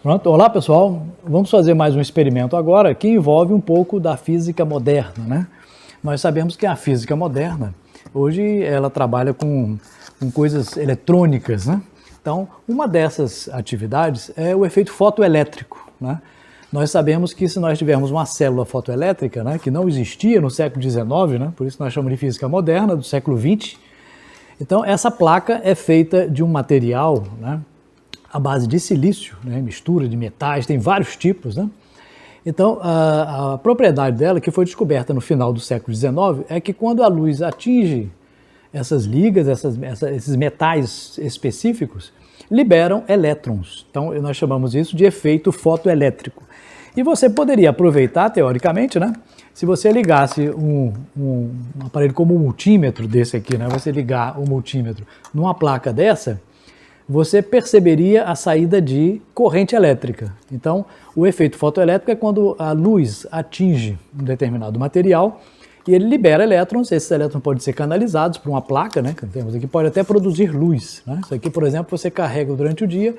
Pronto, olá pessoal, vamos fazer mais um experimento agora que envolve um pouco da física moderna, né? Nós sabemos que a física moderna, hoje ela trabalha com coisas eletrônicas, né? Então, uma dessas atividades é o efeito fotoelétrico, né? Nós sabemos que se nós tivermos uma célula fotoelétrica, né, que não existia no século XIX, né, por isso nós chamamos de física moderna, do século XX, então essa placa é feita de um material, né, à base de silício, né, mistura de metais, tem vários tipos, né? Então, a propriedade dela, que foi descoberta no final do século XIX, é que quando a luz atinge essas ligas, esses metais específicos, liberam elétrons. Então, nós chamamos isso de efeito fotoelétrico. E você poderia aproveitar, teoricamente, né? Se você ligasse um aparelho como um multímetro desse aqui, né? Você ligar o multímetro numa placa dessa, você perceberia a saída de corrente elétrica. Então, o efeito fotoelétrico é quando a luz atinge um determinado material e ele libera elétrons. Esses elétrons podem ser canalizados por uma placa, né, que temos aqui, pode até produzir luz, né? Isso aqui, por exemplo, você carrega durante o dia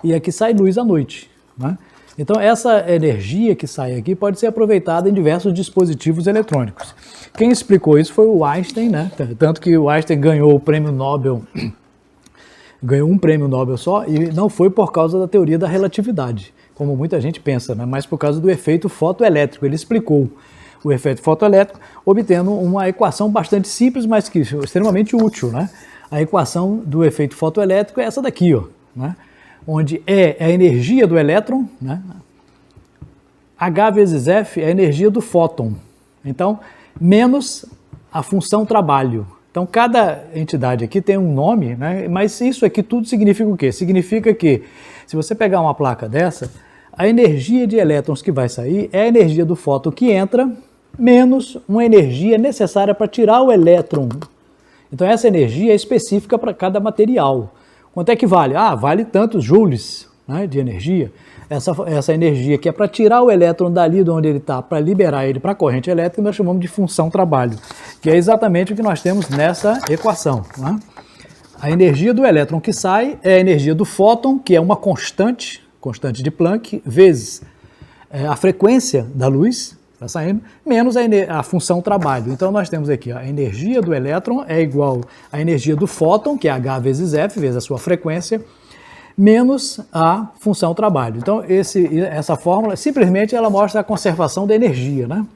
e aqui sai luz à noite, né? Então, essa energia que sai aqui pode ser aproveitada em diversos dispositivos eletrônicos. Quem explicou isso foi o Einstein, né? Tanto que o Einstein ganhou o prêmio Nobel, ganhou um prêmio Nobel só, e não foi por causa da teoria da relatividade, como muita gente pensa, né? Mas por causa do efeito fotoelétrico. Ele explicou o efeito fotoelétrico obtendo uma equação bastante simples, mas que extremamente útil, né? A equação do efeito fotoelétrico é essa daqui, ó, né? Onde E é a energia do elétron, né? H vezes F é a energia do fóton. Então, menos a função trabalho. Então, cada entidade aqui tem um nome, né? Mas isso aqui tudo significa o quê? Significa que, se você pegar uma placa dessa, a energia de elétrons que vai sair é a energia do fóton que entra, menos uma energia necessária para tirar o elétron. Então, essa energia é específica para cada material. Quanto é que vale? Ah, vale tantos joules, né, de energia. Essa energia que é para tirar o elétron dali de onde ele está, para liberar ele para a corrente elétrica, nós chamamos de função trabalho, que é exatamente o que nós temos nessa equação, né? A energia do elétron que sai é a energia do fóton, que é uma constante de Planck, vezes a frequência da luz, está saindo, menos a função trabalho. Então nós temos aqui, ó, a energia do elétron é igual à energia do fóton, que é H vezes F, vezes a sua frequência, menos a função trabalho. Então, essa fórmula, simplesmente, ela mostra a conservação da energia, né?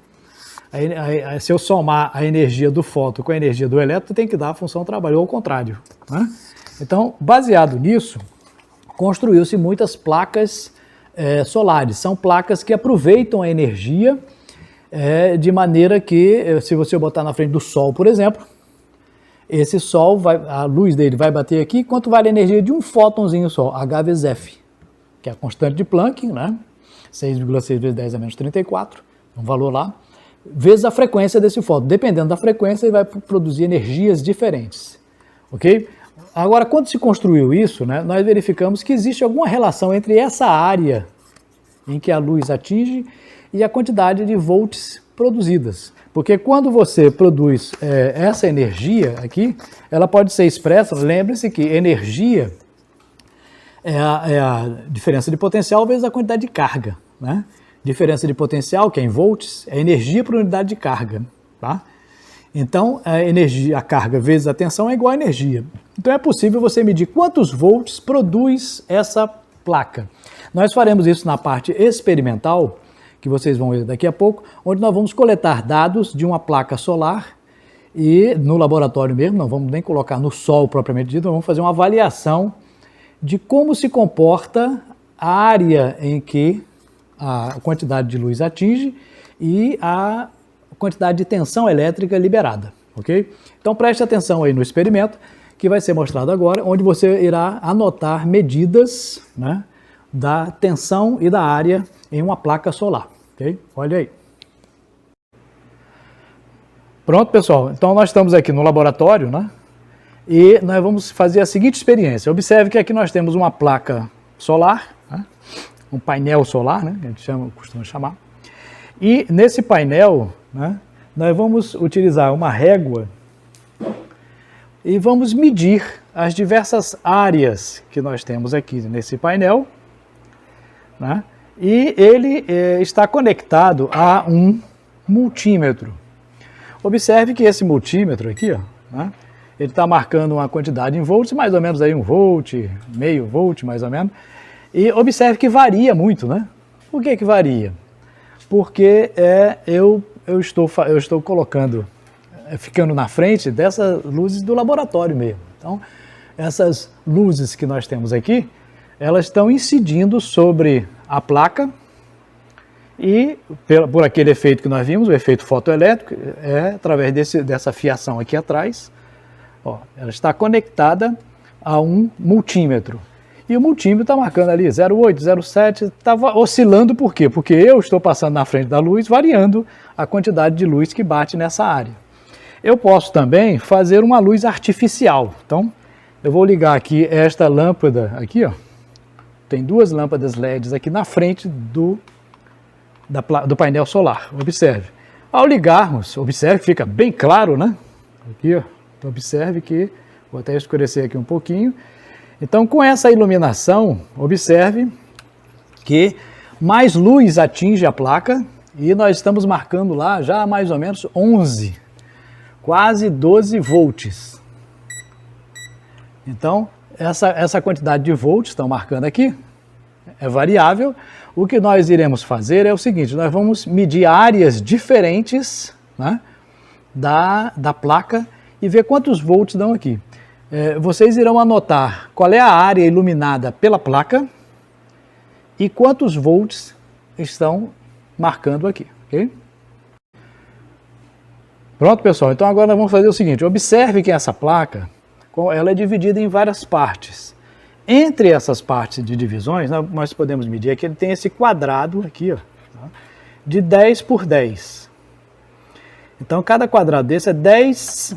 Se eu somar a energia do fóton com a energia do elétron, tem que dar a função trabalho, ou ao contrário, né? Então, baseado nisso, construiu-se muitas placas solares. São placas que aproveitam a energia de maneira que, se você botar na frente do Sol, por exemplo, esse Sol, a luz dele vai bater aqui, quanto vale a energia de um fótonzinho só? H vezes F, que é a constante de Planck, né? 6,6 vezes 10 a menos 34, um valor lá, vezes a frequência desse fóton. Dependendo da frequência, ele vai produzir energias diferentes, ok? Agora, quando se construiu isso, né, nós verificamos que existe alguma relação entre essa área em que a luz atinge e a quantidade de volts produzidas. Porque quando você produz essa energia aqui, ela pode ser expressa, lembre-se que energia é a diferença de potencial vezes a quantidade de carga, né? Diferença de potencial, que é em volts, é energia por unidade de carga, tá? Então, a carga vezes a tensão é igual a energia. Então é possível você medir quantos volts produz essa placa. Nós faremos isso na parte experimental, que vocês vão ver daqui a pouco, onde nós vamos coletar dados de uma placa solar e no laboratório mesmo, não vamos nem colocar no sol propriamente dito, nós vamos fazer uma avaliação de como se comporta a área em que a quantidade de luz atinge e a quantidade de tensão elétrica liberada, ok? Então preste atenção aí no experimento que vai ser mostrado agora, onde você irá anotar medidas, né, da tensão e da área em uma placa solar. Ok? Olha aí. Pronto, pessoal. Então, nós estamos aqui no laboratório, né? E nós vamos fazer a seguinte experiência. Observe que aqui nós temos uma placa solar, né? Um painel solar, né? Que a gente costuma chamar. E nesse painel, né, nós vamos utilizar uma régua e vamos medir as diversas áreas que nós temos aqui nesse painel, né? E ele está conectado a um multímetro. Observe que esse multímetro aqui, ó, né? Ele está marcando uma quantidade em volts, mais ou menos aí 1 volt, meio volt mais ou menos. E observe que varia muito, né? Por que que varia? Porque eu estou colocando, ficando na frente dessas luzes do laboratório mesmo. Então, essas luzes que nós temos aqui, elas estão incidindo sobre a placa e por aquele efeito que nós vimos, o efeito fotoelétrico, através dessa fiação aqui atrás, ó, ela está conectada a um multímetro. E o multímetro está marcando ali 0,8, 0,7, está oscilando por quê? Porque eu estou passando na frente da luz, variando a quantidade de luz que bate nessa área. Eu posso também fazer uma luz artificial. Então, eu vou ligar aqui esta lâmpada aqui, ó. Tem 2 lâmpadas LEDs aqui na frente do painel solar. Observe. Ao ligarmos, observe que fica bem claro, né? Aqui, ó. Então, observe que, vou até escurecer aqui um pouquinho. Então, com essa iluminação, observe que mais luz atinge a placa e nós estamos marcando lá já mais ou menos 11, quase 12 volts. Então, essa quantidade de volts, estão marcando aqui, é variável. O que nós iremos fazer é o seguinte, nós vamos medir áreas diferentes, né, da placa e ver quantos volts dão aqui. Vocês irão anotar qual é a área iluminada pela placa e quantos volts estão marcando aqui, ok? Pronto, pessoal, então agora nós vamos fazer o seguinte, observe que essa placa, ela é dividida em várias partes. Entre essas partes de divisões, nós podemos medir que ele tem esse quadrado aqui, ó, de 10 por 10. Então, cada quadrado desse é 10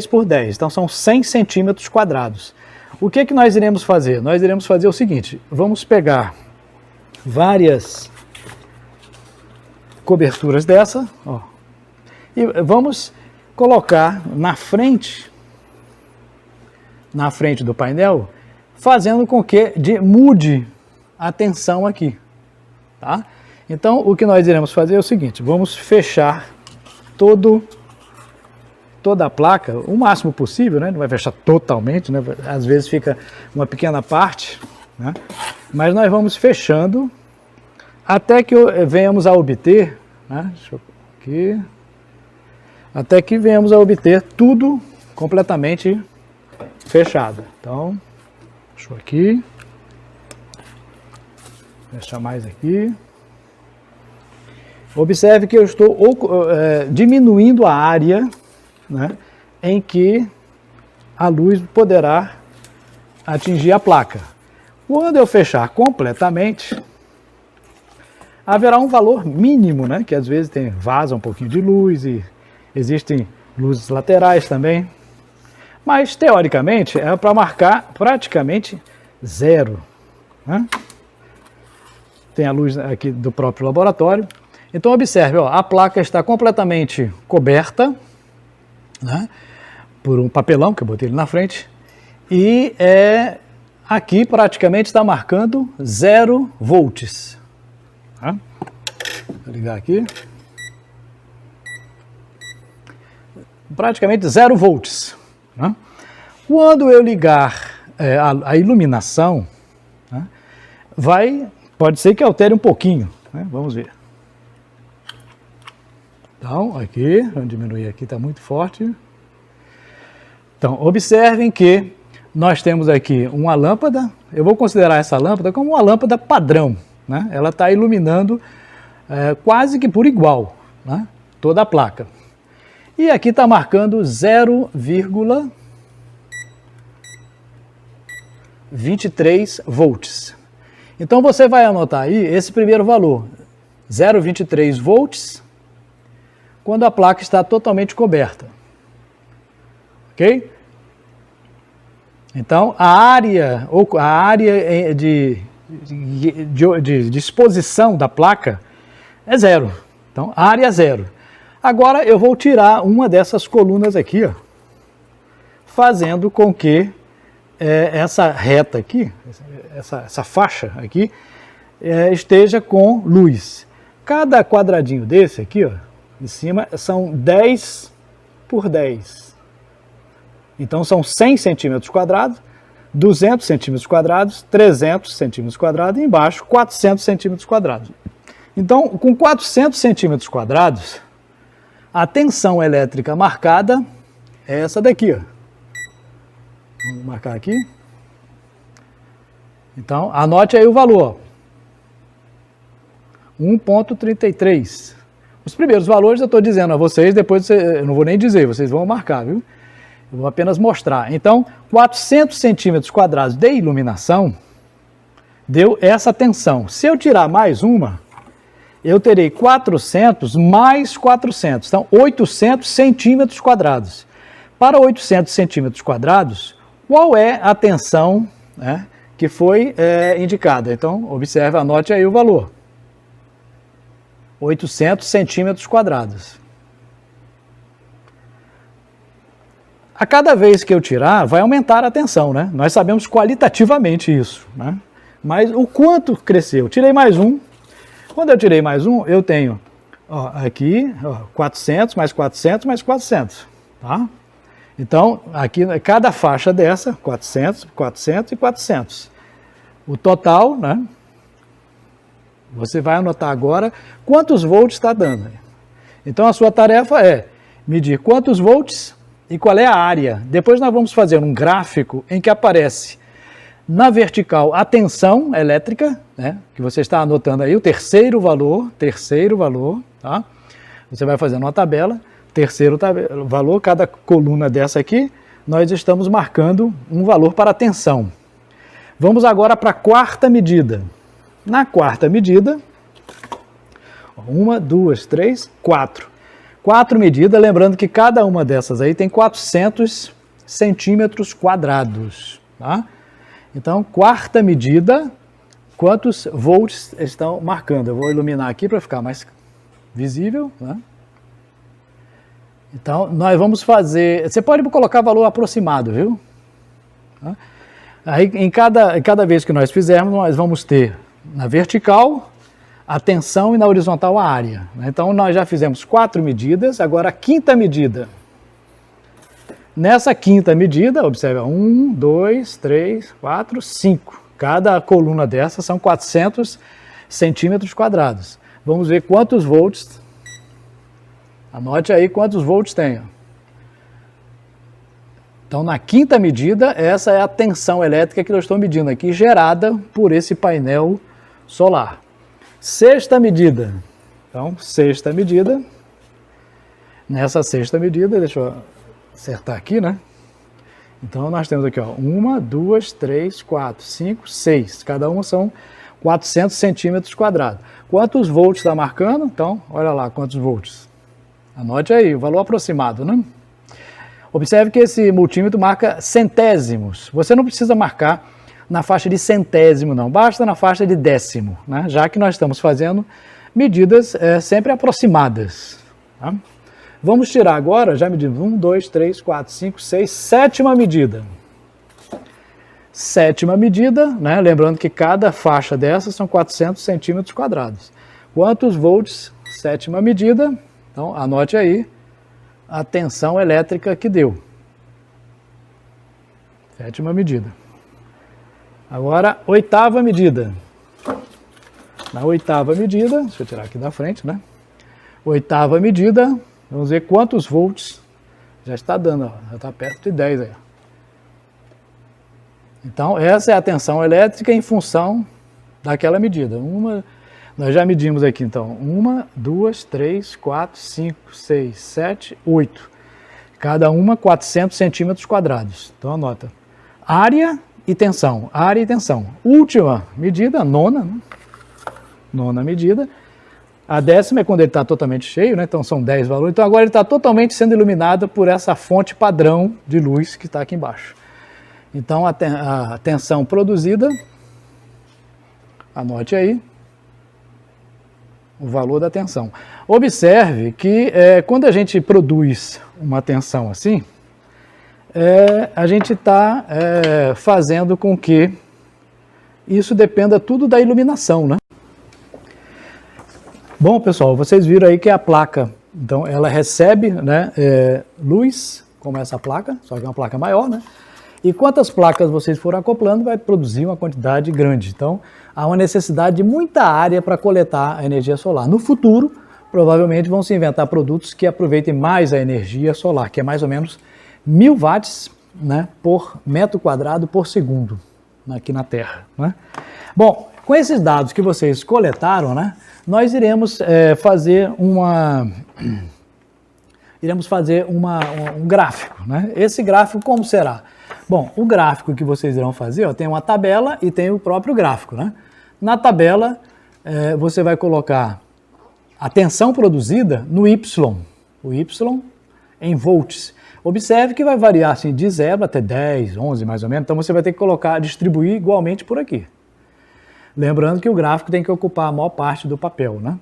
por 10, então são 100 centímetros quadrados. O que que nós iremos fazer? Nós iremos fazer o seguinte, vamos pegar várias coberturas dessa, ó, e vamos colocar na frente do painel, fazendo com que mude a tensão aqui, tá? Então, o que nós iremos fazer é o seguinte, vamos fechar toda a placa, o máximo possível, né? Não vai fechar totalmente, né? Às vezes fica uma pequena parte, né? Mas nós vamos fechando até que venhamos a obter, né? Deixa eu aqui, até que venhamos a obter tudo completamente fechado. Então, deixa eu aqui, fechar mais aqui. Observe que eu estou diminuindo a área, né, em que a luz poderá atingir a placa. Quando eu fechar completamente, haverá um valor mínimo, né, que às vezes vaza um pouquinho de luz e existem luzes laterais também. Mas, teoricamente, é para marcar praticamente 0. Né? Tem a luz aqui do próprio laboratório. Então, observe, ó, a placa está completamente coberta, né, por um papelão que eu botei ele na frente. E aqui praticamente está marcando 0 volts. Tá? Vou ligar aqui. Praticamente 0 volts. Né? Quando eu ligar a iluminação, né, pode ser que altere um pouquinho, né? Vamos ver. Então, aqui, vamos diminuir aqui, está muito forte. Então, observem que nós temos aqui uma lâmpada, eu vou considerar essa lâmpada como uma lâmpada padrão, né? Ela está iluminando quase que por igual, né, toda a placa. E aqui está marcando 0,23 volts. Então você vai anotar aí esse primeiro valor, 0,23 volts, quando a placa está totalmente coberta. Ok? Então a área de exposição da placa é 0. Então a área é 0. Agora eu vou tirar uma dessas colunas aqui, ó, fazendo com que essa reta aqui, essa faixa aqui, esteja com luz. Cada quadradinho desse aqui, ó, em cima, são 10 por 10. Então são 100 centímetros quadrados, 200 centímetros quadrados, 300 centímetros quadrados e embaixo 400 centímetros quadrados. Então, com 400 centímetros quadrados, a tensão elétrica marcada é essa daqui, ó. Vamos marcar aqui. Então, anote aí o valor. 1,33. Os primeiros valores eu estou dizendo a vocês, depois eu não vou nem dizer, vocês vão marcar, viu? Eu vou apenas mostrar. Então, 400 centímetros quadrados de iluminação deu essa tensão. Se eu tirar mais uma, eu terei 400 mais 400. Então, 800 centímetros quadrados. Para 800 centímetros quadrados, qual é a tensão, né, que foi indicada? Então, observe, anote aí o valor. 800 centímetros quadrados. A cada vez que eu tirar, vai aumentar a tensão, né? Nós sabemos qualitativamente isso, né? Mas o quanto cresceu? Tirei mais um. Quando eu tirei mais um, eu tenho aqui 400 mais 400 mais 400, tá? Então, aqui, cada faixa dessa, 400, 400 e 400. O total, né? Você vai anotar agora quantos volts está dando. Então, a sua tarefa é medir quantos volts e qual é a área. Depois nós vamos fazer um gráfico em que aparece na vertical a tensão elétrica, né, que você está anotando aí, o terceiro valor, tá? Você vai fazendo uma tabela, terceiro valor, cada coluna dessa aqui, nós estamos marcando um valor para a tensão. Vamos agora para a quarta medida. Na quarta medida, 1, 2, 3, 4. 4 medidas, lembrando que cada uma dessas aí tem 400 centímetros quadrados, tá? Então, quarta medida, quantos volts estão marcando? Eu vou iluminar aqui para ficar mais visível, né? Então, nós vamos fazer... Você pode colocar valor aproximado, viu? Aí, em cada vez que nós fizermos, nós vamos ter na vertical a tensão e na horizontal a área. Então, nós já fizemos 4 medidas, agora a quinta medida. Nessa quinta medida, observe, 1, 2, 3, 4, 5. Cada coluna dessa são 400 centímetros quadrados. Vamos ver quantos volts. Anote aí quantos volts tem. Então, na quinta medida, essa é a tensão elétrica que eu estou medindo aqui, gerada por esse painel solar. Sexta medida. Então, sexta medida. Nessa sexta medida, deixa eu acertar aqui, né? Então, nós temos aqui, ó, 1, 2, 3, 4, 5, 6. Cada uma são 400 centímetros quadrados. Quantos volts está marcando? Então, olha lá quantos volts. Anote aí, o valor aproximado, né? Observe que esse multímetro marca centésimos. Você não precisa marcar na faixa de centésimo, não. Basta na faixa de décimo, né? Já que nós estamos fazendo medidas sempre aproximadas. Tá? Vamos tirar agora, já medimos 1, 2, 3, 4, 5, 6, sétima medida. Sétima medida, né? Lembrando que cada faixa dessas são 400 centímetros quadrados. Quantos volts? Sétima medida. Então, anote aí a tensão elétrica que deu. Sétima medida. Agora, oitava medida. Na oitava medida, deixa eu tirar aqui da frente, né? Oitava medida, vamos ver quantos volts já está dando, ó, já está perto de 10 aí. Então, essa é a tensão elétrica em função daquela medida. Nós já medimos aqui, então, 1, 2, 3, 4, 5, 6, 7, 8. Cada uma 400 centímetros quadrados. Então, anota. Área e tensão. Área e tensão. Última medida, nona. Né? Nona medida. A décima é quando ele está totalmente cheio, né? Então são 10 valores. Então agora ele está totalmente sendo iluminado por essa fonte padrão de luz que está aqui embaixo. Então a tensão produzida, anote aí, o valor da tensão. Observe que quando a gente produz uma tensão assim, a gente está fazendo com que isso dependa tudo da iluminação, né? Bom, pessoal, vocês viram aí que a placa, então ela recebe, né, luz, como essa placa, só que é uma placa maior, né? E quantas placas vocês forem acoplando, vai produzir uma quantidade grande. Então, há uma necessidade de muita área para coletar a energia solar. No futuro, provavelmente vão se inventar produtos que aproveitem mais a energia solar, que é mais ou menos 1000 watts, né, por metro quadrado por segundo aqui na Terra, né? Bom, com esses dados que vocês coletaram, né, nós iremos fazer um gráfico, né? Esse gráfico como será? Bom, o gráfico que vocês irão fazer, ó, tem uma tabela e tem o próprio gráfico, né? Na tabela, você vai colocar a tensão produzida no Y, o Y em volts. Observe que vai variar assim, de 0 até 10, 11 mais ou menos, então você vai ter que distribuir igualmente por aqui. Lembrando que o gráfico tem que ocupar a maior parte do papel, né?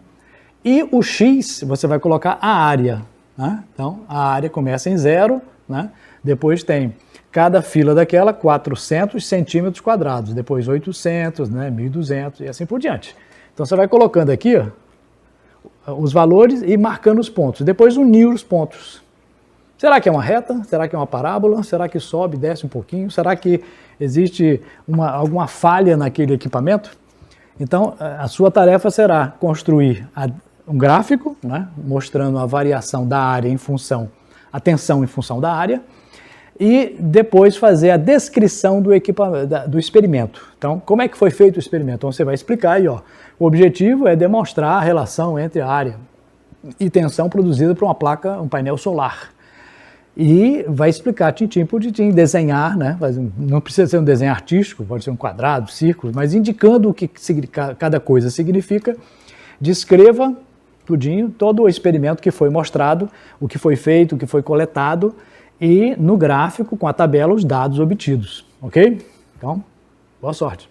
E o X, você vai colocar a área, né? Então, a área começa em 0, né? Depois tem cada fila daquela 400 centímetros quadrados, depois 800, né? 1.200 e assim por diante. Então, você vai colocando aqui, ó, os valores e marcando os pontos. Depois unir os pontos. Será que é uma reta? Será que é uma parábola? Será que sobe, desce um pouquinho? Será que existe alguma falha naquele equipamento? Então, a sua tarefa será construir um gráfico, né, mostrando a variação da área a tensão em função da área, e depois fazer a descrição do experimento. Então, como é que foi feito o experimento? Então, você vai explicar aí, ó, o objetivo é demonstrar a relação entre a área e tensão produzida por uma placa, um painel solar. E vai explicar tintim por tintim, desenhar, né? Não precisa ser um desenho artístico, pode ser um quadrado, círculo, mas indicando o que cada coisa significa, descreva tudinho, todo o experimento que foi mostrado, o que foi feito, o que foi coletado, e no gráfico, com a tabela, os dados obtidos, ok? Então, boa sorte!